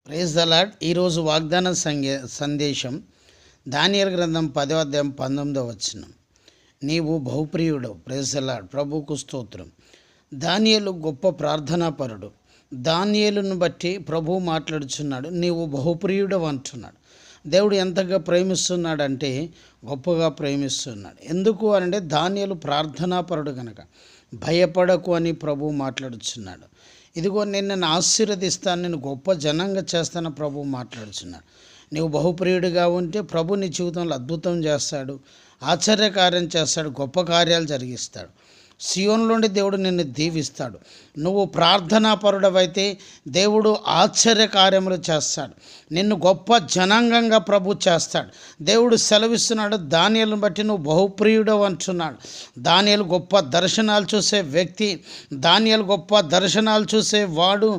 Praise the lord. ఈరోజు వాగ్దాన సందేశం దానియేలు గ్రంథం 10వ అధ్యాయం 19వ వచనం. నీవు బహుప్రియుడవు. Praise the lord. ప్రభువుకు స్తోత్రం. దానియేలు గొప్ప ప్రార్థనాపరుడు. దానియేలును బట్టి ప్రభువు మాట్లాడుచున్నాడు, నీవు బహుప్రియుడవు అంటున్నాడు. దేవుడు ఎంతగా ప్రేమిస్తున్నాడంటే గొప్పగా ప్రేమిస్తున్నాడు. ఎందుకు అంటే దానియేలు ప్రార్థనాపరుడు కనుక. భయపడకు అని ప్రభువు మాట్లాడుచున్నాడు. ఇదిగో నేను ఆశీర్వదిస్తాను, నేను గొప్ప జనంగా చేస్తాను ప్రభువు మాట్లాడుచున్నాడు. నీవు బహుప్రియుడిగా ఉంటే ప్రభు నీ జీవితంలో అద్భుతం చేస్తాడు, ఆశ్చర్యకార్యం చేస్తాడు, గొప్ప కార్యాలు జరిగిస్తాడు. సియోనులోని దేవుడు నిన్ను దీవిస్తాడు. నువ్వు ప్రార్థనాపరుడవైతే దేవుడు ఆశ్చర్యకార్యములు చేస్తాడు. నిన్ను గొప్ప జనాంగంగా ప్రభు చేస్తాడు. దేవుడు సెలవిస్తున్నాడు. దానియేలును బట్టి నువ్వు బహుప్రియుడవు అంటున్నాడు. దానియేలు గొప్ప దర్శనాలు చూసే వ్యక్తి. దానియేలు గొప్ప దర్శనాలు చూసేవాడు.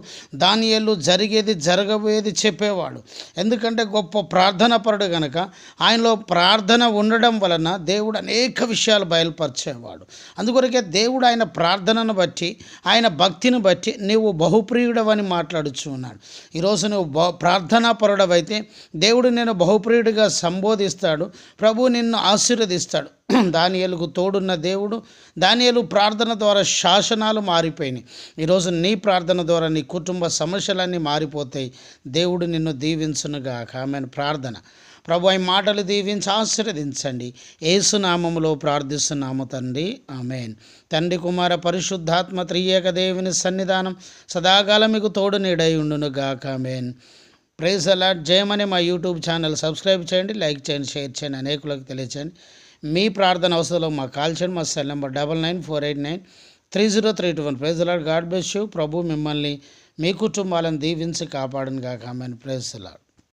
దానియేలు జరిగేది జరగబోయేది చెప్పేవాడు. ఎందుకంటే గొప్ప ప్రార్థనాపరుడు కనుక ఆయనలో ప్రార్థన ఉండడం వలన దేవుడు అనేక విషయాలు బయలుపరిచేవాడు. అందుకొరకే దేవుడు ఆయన ప్రార్థనను బట్టి, ఆయన భక్తిని బట్టి నీవు బహుప్రియుడవని మాట్లాడుచు ఉన్నాడు. ఈరోజు నువ్వు ప్రార్థనాపరుడవైతే దేవుడు నేను బహుప్రియుడిగా సంబోధిస్తాడు. ప్రభు నిన్ను ఆశీర్వదిస్తాడు. దానియేలుకు తోడున్న దేవుడు. దానియేలు ప్రార్థన ద్వారా శాసనాలు మారిపోయినాయి. ఈరోజు నీ ప్రార్థన ద్వారా నీ కుటుంబ సమస్యలన్నీ మారిపోతాయి. దేవుడు నిన్ను దీవించునుగాక. ఆమెను ప్రార్థన. ప్రభు ఈ మాటలు దీవించి ఆశీర్వదించండి. యేసునామములో ప్రార్థిస్తున్నాము తండ్రి, ఆమేన్. తండ్రి కుమార పరిశుద్ధాత్మ త్రియేక దేవుని సన్నిధానం సదాకాలం మీకు తోడు నీడై ఉండునుగాక. ఆమేన్. Praise the lord. జయమని మా యూట్యూబ్ ఛానల్ సబ్స్క్రైబ్ చేయండి, లైక్ చేయండి, షేర్ చేయండి, అనేకులకు తెలియచేయండి. మీ ప్రార్థన అవసరంలో మాకు కాల్ చేయండి. మా cell number 9948930321. Praise the lord. God bless you. ప్రభు మిమ్మల్ని మీ కుటుంబాలను దీవించి కాపాడునుగాక. ఆమేన్. Praise the lord.